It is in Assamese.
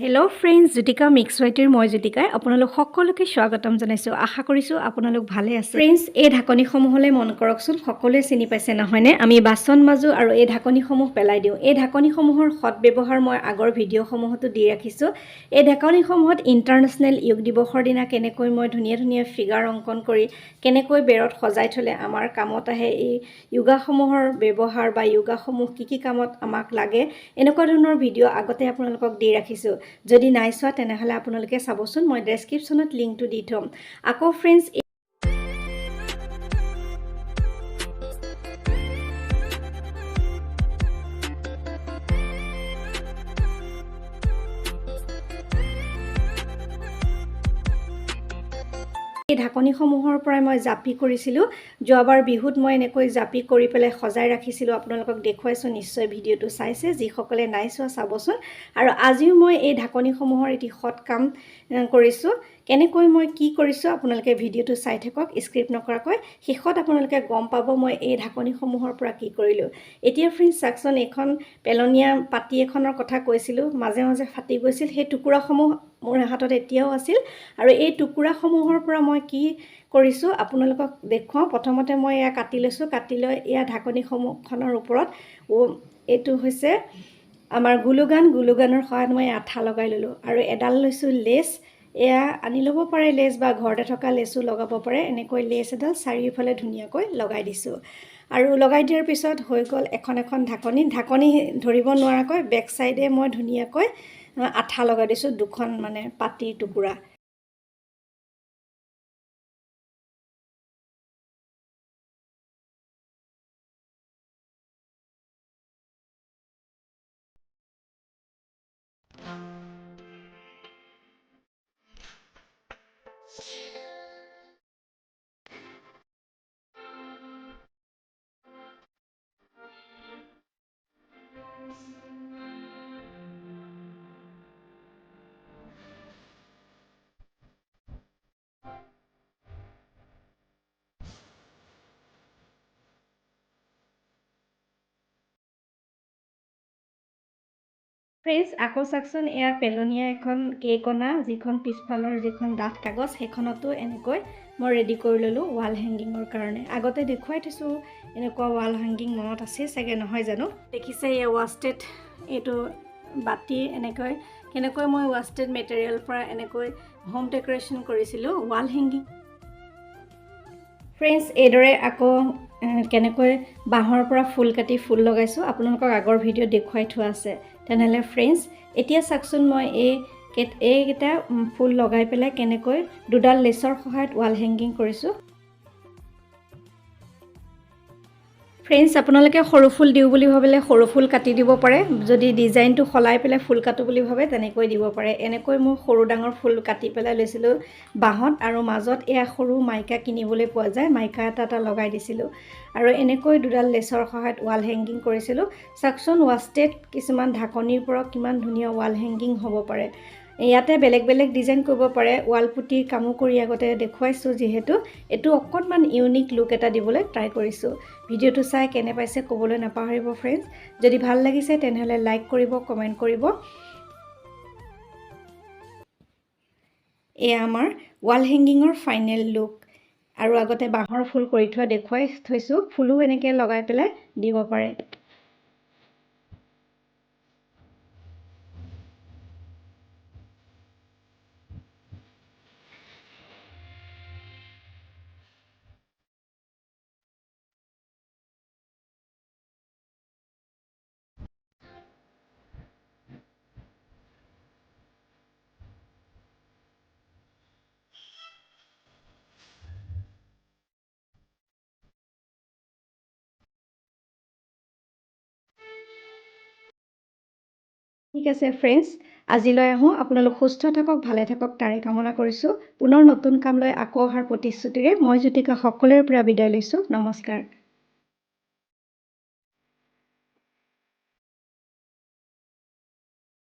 हेलो फ्रेंड्स JYOTIKAMIXYTৰ মই জ্যোতিকাই আপোনালোক সকলোকে স্বাগতম জনাইছো আশা কৰিছো আপোনালোক ভালে আছে फ्रेंड्स এই ঢাকনিসমূহলে মন কৰকচোন সকলোৱে চিনি পাইছে নহয়নে আমি বাসন মাজু আৰু এই ঢাকনিসমূহ পেলাই দিও এই ঢাকনিসমূহৰ সৎ ব্যৱহাৰ মই আগৰ ভিডিঅ'সমূহতো দি ৰাখিছো এই ঢাকনিসমূহত ইন্টাৰনেশ্যনেল যোগ দিৱসৰ দিনা কেনেকৈ মই ধুনীয়া ফিগাৰ অঙ্কন কৰি কেনেকৈ বেৰত সজাই থলে আমাৰ কামত আহে এই যোগাসমূহৰ ব্যৱহাৰ বা যোগাসমূহ কি কামত আমাক লাগে এনেকুৱা ধৰণৰ ভিডিঅ' আগতে আপোনালোকক দি ৰাখিছো যদি নাই চোৱা তেনেহলে আপোনালোকে চাবচোন মই ডেসক্ৰিপচনত লিংকটো দি থম আকৌ फ्रेंड्स এই ঢাকনিসমূহৰ পৰা মই জাপি কৰিছিলো যোৱাবাৰ বিহুত মই এনেকৈ জাপি কৰি পেলাই সজাই ৰাখিছিলো আপোনালোকক দেখুৱাইছো নিশ্চয় ভিডিঅ'টো চাইছে যি সকলে নাই চোৱা চাবচোন আৰু আজিও মই এই ঢাকনিসমূহৰ এটি হট কাম কৰিছো কেনেকৈ মই কি কৰিছো আপোনালোকে ভিডিঅ'টো চাই থাকক স্ক্ৰিপ্ট নকৰাকৈ শেষত আপোনালোকে গম পাব মই এই ঢাকনিসমূহৰ পৰা কি কৰিলো এতিয়া फ्रेंड्स সাকচন এখন পেলনিয়া পাটি এখনৰ কথা কৈছিলো মাজে মাজে ফাটি গৈছিল সেই টুকুৰাসমূহ মোৰ হাতত এতিয়াও আছিল আৰু এই টুকুৰাসমূহৰ পৰা মই কি কৰিছো আপোনালোকক দেখুৱাও প্ৰথমতে মই এয়া কাটি লৈছো কাটি লৈ এয়া ঢাকনিসমূহৰ ওপৰত এটো হৈছে আমাৰ গুলুগানৰ সহায়ত মই আঠা লগাই ললো আৰু এডাল লৈছো লেছ এয়া আনি লব পাৰে লেছ বা ঘৰতে থকা লেছও লগাব পাৰে এনেকৈ লেছ এডাল চাৰিওফালে ধুনীয়াকৈ লগাই দিছো আৰু লগাই দিয়াৰ পিছত হৈ গল এখন ঢাকনি ধৰিব নোৱাৰাকৈ বেক সাইডে মই ধুনীয়াকৈ আঠা লগাই দিছো দুখন মানে পাটিৰ টুকুৰা फ्रेंड्स আকৌ সাকচন এয়া পেলনিয়া এখন কেকনা যিখন পিছফালৰ যিখন ডাঠ কাগজ সেইখনতো এনেকৈ মই ৰেডি কৰি ললো ওয়াল হ্যাঙ্গিংৰ কাৰণে আগতে দেখুৱাই থৈছো এনেকুৱা ওয়াল হ্যাঙ্গিং মনত আছে চাগে নহয় জানো দেখিছে এই ওয়াস্টেড এটো বাটি এনেকৈ কেনেকৈ মই ওয়াস্টেড মেটেৰিয়েল পৰা এনেকৈ হোম ডেকোৰেশন কৰিছিলো ওয়াল হ্যাঙ্গিং फ्रेंड्स এদৰে আকৌ কেনেকৈ বাহৰ পৰা ফুল কাটি ফুল লগাইছো আপোনালোকক আগৰ ভিডিঅ' দেখুৱাই থোৱা আছে তেনেহলে फ्रेंड्स এতিয়া সাকচন মই এইটা ফুল লগাই পেলাই কেনেকৈ দুডাল লেছৰ সহায়ত ওয়াল হ্যাঙ্গিং কৰিছো फ्रेंड्स আপোনালোকে সৰু ফুল দিও বুলি ভাবিলে সৰু ফুল কাটি দিব পাৰে যদি ডিজাইনটো খলাই পেলাই ফুল কাটো বুলি ভাবে তেনেকৈ দিব পাৰে এনেকৈ মই সৰু ডাঙৰ ফুল কাটি পেলাই লৈছিলো বাহত আৰু মাজত এয়া সৰু মাইকা কিনিবলৈ পোৱা যায় মাইকা এটা লগাই দিছিলো আৰু এনেকৈ দুডাল লেছৰ সহায়ত ওয়াল হ্যাঙ্গিং কৰিছিলো সাকচন ওয়াস্টেড কিছুমান ঢাকনিৰ পৰা কিমান ধুনীয়া ওয়াল হ্যাঙ্গিং হ'ব পাৰে ইয়াতে বেলেগ ডিজাইন কৰিব পাৰে ওয়াল পুটি কামো কৰি আগতে দেখুৱাইছো যেহেতু এটো অকনমান ইউনিক লুক এটা দিবলৈ ট্ৰাই কৰিছো ভিডিঅ'টো চাই কেনে পাইছে ক'বলৈ নাপাহৰিব फ्रेंड्स যদি ভাল লাগিছে তেনেহলে লাইক কৰিব কমেন্ট কৰিব এয়া আমাৰ ওয়াল হ্যাঙ্গিংৰ ফাইনেল লুক আৰু আগতে বাহৰ ফুল কৰি থোৱা দেখুৱাই থৈছো ফুলো এনেকৈ লগাই পেলাই দিব পাৰে ঠিক আছে फ्रेंड्स আজিলৈ আহো আপোনালোক সুস্থ থাকক ভালে থাকক তাৰে কামনা কৰিছো পুনৰ নতুন কাম লৈ আকৌ অহাৰ প্ৰতিশ্ৰুতিৰে মই জ্যোতিকা সকলোৰে পৰা বিদায় লৈছো নমস্কাৰ